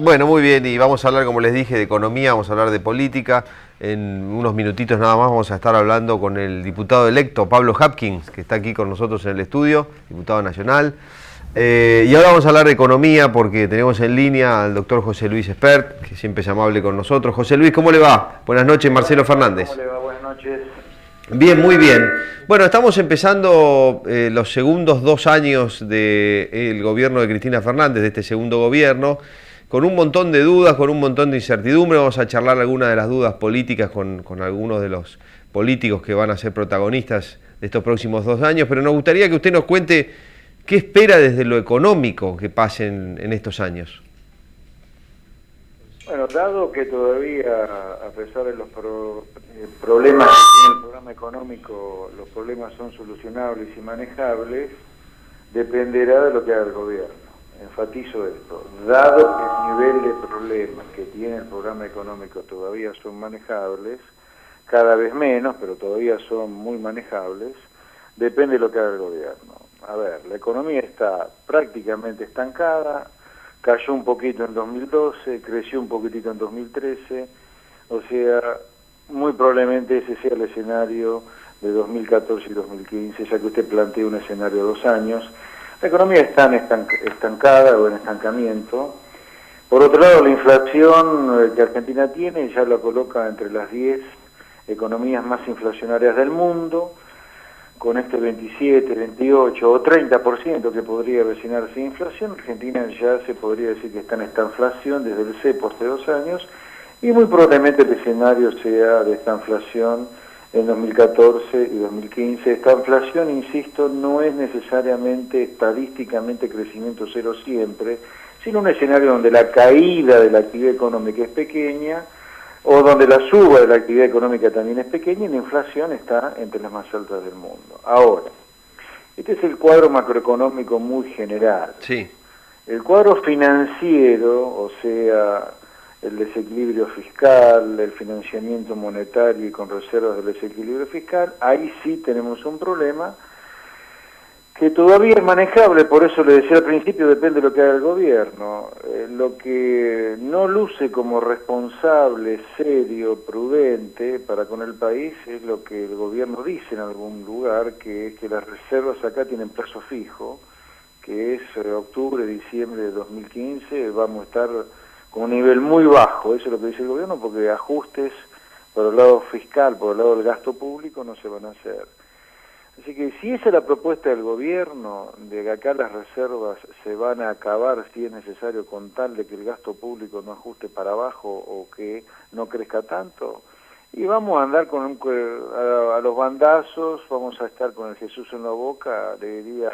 Bueno, muy bien, y vamos a hablar, como les dije, de economía, vamos a hablar de política. En unos minutitos nada más vamos a estar hablando con el diputado electo, Pablo Hapkins, que está aquí con nosotros en el estudio, diputado nacional. Y ahora vamos a hablar de economía porque tenemos en línea al doctor José Luis Espert, que siempre es amable con nosotros. José Luis, ¿cómo le va? Buenas noches, Marcelo Fernández. ¿Cómo le va? Buenas noches. Bien, muy bien. Bueno, estamos empezando los segundos 2 años del gobierno de Cristina Fernández, de este segundo gobierno, con un montón de dudas, con un montón de incertidumbre. Vamos a charlar algunas de las dudas políticas con algunos de los políticos que van a ser protagonistas de estos próximos 2 años, pero nos gustaría que usted nos cuente qué espera desde lo económico que pase en estos años. Bueno, dado que todavía, a pesar de los problemas que tiene el programa económico, los problemas son solucionables y manejables, dependerá de lo que haga el gobierno. Enfatizo esto. Dado que el nivel de problemas que tiene el programa económico todavía son manejables, cada vez menos, pero todavía son muy manejables, depende de lo que haga el gobierno. A ver, la economía está prácticamente estancada, cayó un poquito en 2012, creció un poquitito en 2013, o sea, muy probablemente ese sea el escenario de 2014 y 2015, ya que usted plantea un escenario de 2 años. La economía está estancada o en estancamiento. Por otro lado, la inflación que Argentina tiene ya la coloca entre las 10 economías más inflacionarias del mundo, con este 27, 28 o 30% que podría avecinarse de inflación. Argentina ya se podría decir que está en esta inflación desde el cepo hace 2 años, y muy probablemente el escenario sea de esta inflación en 2014 y 2015. Esta inflación, insisto, no es necesariamente estadísticamente crecimiento cero siempre, sino un escenario donde la caída de la actividad económica es pequeña, o donde la suba de la actividad económica también es pequeña, y la inflación está entre las más altas del mundo. Ahora, este es el cuadro macroeconómico muy general. Sí. El cuadro financiero, o sea, el desequilibrio fiscal, el financiamiento monetario y con reservas del desequilibrio fiscal, ahí sí tenemos un problema que todavía es manejable. Por eso le decía al principio, depende de lo que haga el gobierno. Lo que no luce como responsable, serio, prudente para con el país es lo que el gobierno dice en algún lugar, que es que las reservas acá tienen plazo fijo, que es octubre, diciembre de 2015, vamos a estar con un nivel muy bajo. Eso es lo que dice el gobierno, porque ajustes por el lado fiscal, por el lado del gasto público, no se van a hacer. Así que si esa es la propuesta del gobierno, de que acá las reservas se van a acabar si es necesario, con tal de que el gasto público no ajuste para abajo o que no crezca tanto, y vamos a andar a los bandazos, vamos a estar con el Jesús en la boca, le diría,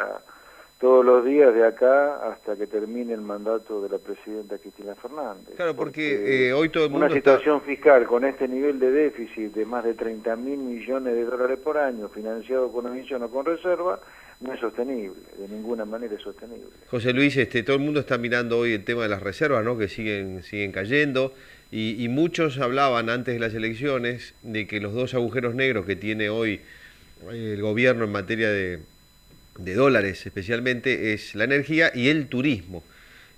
todos los días de acá hasta que termine el mandato de la presidenta Cristina Fernández. Claro, porque hoy todo el mundo una situación fiscal con este nivel de déficit de más de 30.000 millones de dólares por año, financiado con emisión o con reserva, no es sostenible, de ninguna manera es sostenible. José Luis, todo el mundo está mirando hoy el tema de las reservas, ¿no? Que siguen cayendo, y muchos hablaban antes de las elecciones de que los 2 agujeros negros que tiene hoy el gobierno en materia de dólares especialmente es la energía y el turismo.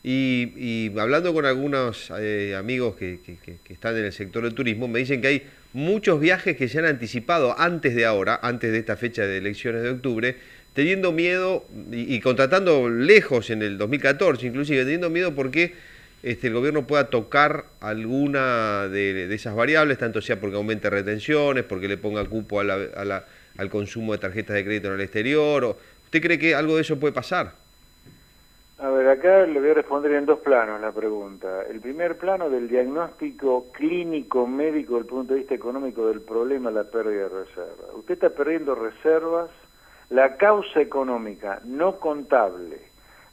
Y hablando con algunos amigos que están en el sector del turismo, me dicen que hay muchos viajes que se han anticipado antes de ahora, antes de esta fecha de elecciones de octubre, teniendo miedo y contratando lejos en el 2014, inclusive teniendo miedo porque el gobierno pueda tocar alguna de esas variables, tanto sea porque aumente retenciones, porque le ponga cupo al consumo de tarjetas de crédito en el exterior. ¿Usted cree que algo de eso puede pasar? A ver, acá le voy a responder en 2 planos la pregunta. El primer plano del diagnóstico clínico médico desde el punto de vista económico del problema, la pérdida de reservas. Usted está perdiendo reservas, la causa económica no contable,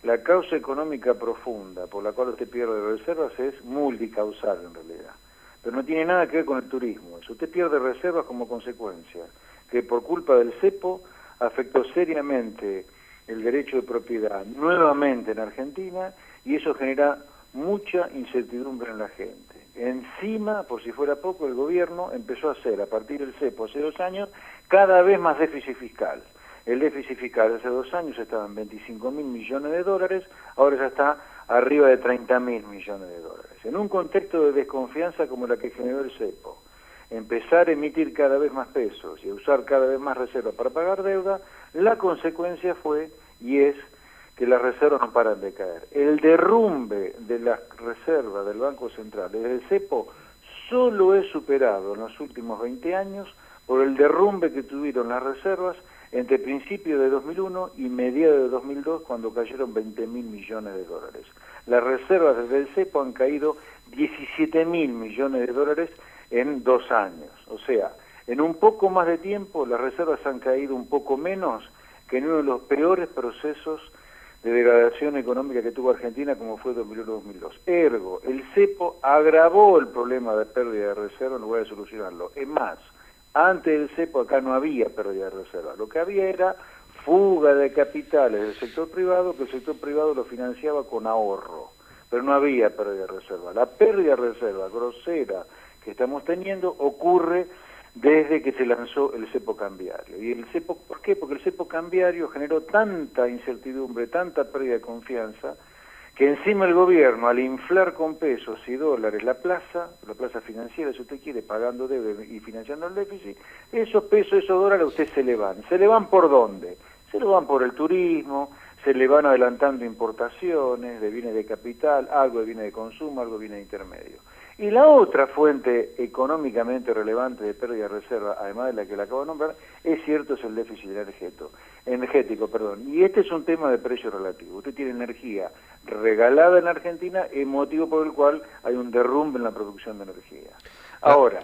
la causa económica profunda por la cual usted pierde reservas es multicausal en realidad, pero no tiene nada que ver con el turismo. Eso, usted pierde reservas como consecuencia, que por culpa del cepo afectó seriamente el derecho de propiedad nuevamente en Argentina, y eso genera mucha incertidumbre en la gente. Encima, por si fuera poco, el gobierno empezó a hacer, a partir del cepo hace 2 años, cada vez más déficit fiscal. El déficit fiscal hace 2 años estaba en 25.000 millones de dólares, ahora ya está arriba de 30.000 millones de dólares. En un contexto de desconfianza como la que generó el cepo, empezar a emitir cada vez más pesos y a usar cada vez más reservas para pagar deuda, la consecuencia fue y es que las reservas no paran de caer. El derrumbe de las reservas del Banco Central desde el cepo solo es superado en los últimos 20 años por el derrumbe que tuvieron las reservas entre principios de 2001 y mediados de 2002, cuando cayeron 20.000 millones de dólares. Las reservas desde el cepo han caído 17.000 millones de dólares en 2 años. O sea, en un poco más de tiempo las reservas han caído un poco menos que en uno de los peores procesos de degradación económica que tuvo Argentina, como fue 2001-2002. Ergo, el cepo agravó el problema de pérdida de reserva en lugar de solucionarlo. Es más, antes del cepo acá no había pérdida de reserva. Lo que había era fuga de capitales del sector privado, que el sector privado lo financiaba con ahorro, pero no había pérdida de reserva. La pérdida de reserva grosera que estamos teniendo ocurre desde que se lanzó el cepo cambiario. ¿Y el cepo por qué? Porque el cepo cambiario generó tanta incertidumbre, tanta pérdida de confianza, que encima el gobierno, al inflar con pesos y dólares la plaza financiera, si usted quiere, pagando deuda y financiando el déficit, esos pesos, esos dólares a usted se le van. ¿Se le van por dónde? Se le van por el turismo, se le van adelantando importaciones de bienes de capital, algo de bienes de consumo, algo de bienes de intermedio. Y la otra fuente económicamente relevante de pérdida de reserva, además de la que le acabo de nombrar, es cierto, es el déficit energético. Y este es un tema de precio relativo. Usted tiene energía regalada en la Argentina, es motivo por el cual hay un derrumbe en la producción de energía. Ahora,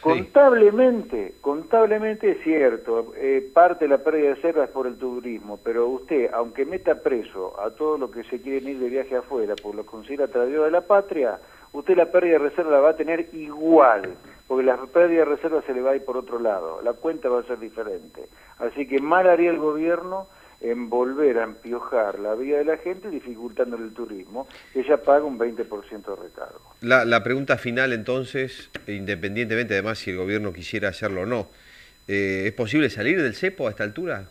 contablemente es cierto, parte de la pérdida de reserva es por el turismo, pero usted, aunque meta preso a todos los que se quieren ir de viaje afuera, por lo que considera traidor de la patria, usted la pérdida de reserva la va a tener igual, porque la pérdida de reserva se le va a ir por otro lado, la cuenta va a ser diferente. Así que mal haría el gobierno en volver a empiojar la vida de la gente dificultándole el turismo, ella paga un 20% de recargo. La pregunta final entonces, independientemente además si el gobierno quisiera hacerlo o no, ¿es posible salir del cepo a esta altura?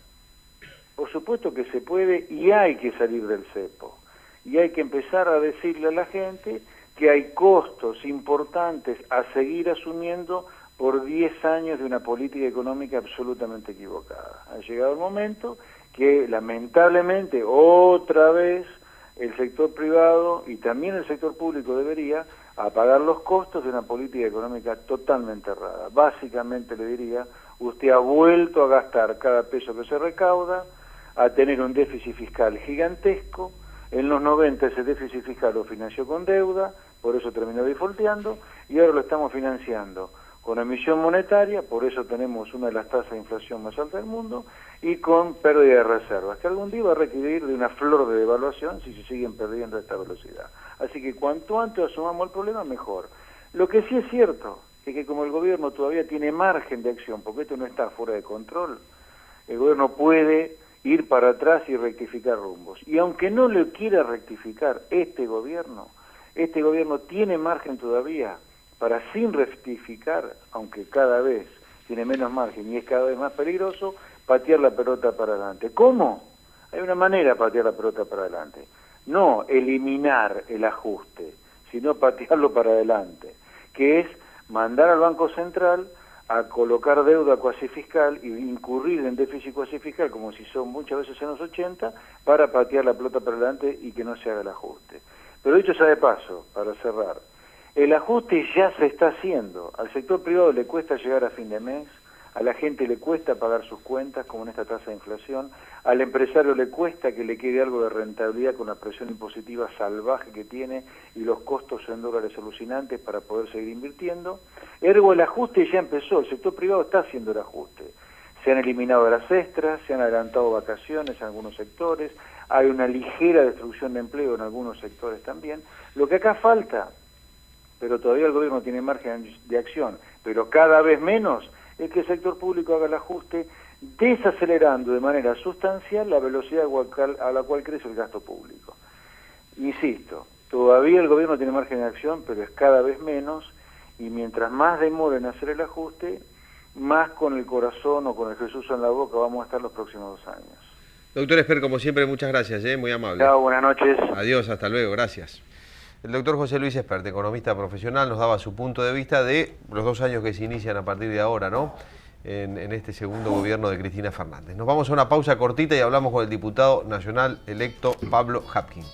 Por supuesto que se puede y hay que salir del cepo. Y hay que empezar a decirle a la gente que hay costos importantes a seguir asumiendo por 10 años de una política económica absolutamente equivocada. Ha llegado el momento que lamentablemente otra vez el sector privado y también el sector público debería pagar los costos de una política económica totalmente errada. Básicamente le diría, usted ha vuelto a gastar cada peso que se recauda, a tener un déficit fiscal gigantesco. En los 90 ese déficit fiscal lo financió con deuda, por eso terminó defaulteando, y ahora lo estamos financiando con emisión monetaria, por eso tenemos una de las tasas de inflación más altas del mundo, y con pérdida de reservas, que algún día va a requerir de una flor de devaluación si se siguen perdiendo a esta velocidad. Así que cuanto antes asumamos el problema, mejor. Lo que sí es cierto es que como el gobierno todavía tiene margen de acción, porque esto no está fuera de control, el gobierno puede ir para atrás y rectificar rumbos. Y aunque no le quiera rectificar este gobierno tiene margen todavía para, sin rectificar, aunque cada vez tiene menos margen y es cada vez más peligroso, patear la pelota para adelante. ¿Cómo? Hay una manera de patear la pelota para adelante. No eliminar el ajuste, sino patearlo para adelante, que es mandar al Banco Central a colocar deuda cuasi fiscal y incurrir en déficit cuasi fiscal, como si son muchas veces en los 80, para patear la pelota para adelante y que no se haga el ajuste. Pero dicho sea de paso, para cerrar, el ajuste ya se está haciendo. Al sector privado le cuesta llegar a fin de mes, a la gente le cuesta pagar sus cuentas, como en esta tasa de inflación, al empresario le cuesta que le quede algo de rentabilidad con la presión impositiva salvaje que tiene y los costos en dólares alucinantes para poder seguir invirtiendo. Ergo, el ajuste ya empezó, el sector privado está haciendo el ajuste. Se han eliminado las extras, se han adelantado vacaciones en algunos sectores, hay una ligera destrucción de empleo en algunos sectores también. Lo que acá falta, pero todavía el gobierno tiene margen de acción, pero cada vez menos, es que el sector público haga el ajuste, desacelerando de manera sustancial la velocidad a la cual crece el gasto público. Insisto, todavía el gobierno tiene margen de acción, pero es cada vez menos, y mientras más demore en hacer el ajuste, más con el corazón o con el Jesús en la boca vamos a estar los próximos 2 años. Doctor Esper, como siempre, muchas gracias, muy amable. Chao, buenas noches. Adiós, hasta luego, gracias. El doctor José Luis Espert, economista profesional, nos daba su punto de vista de los 2 años que se inician a partir de ahora, ¿no? En este segundo gobierno de Cristina Fernández. Nos vamos a una pausa cortita y hablamos con el diputado nacional electo Pablo Hapkin.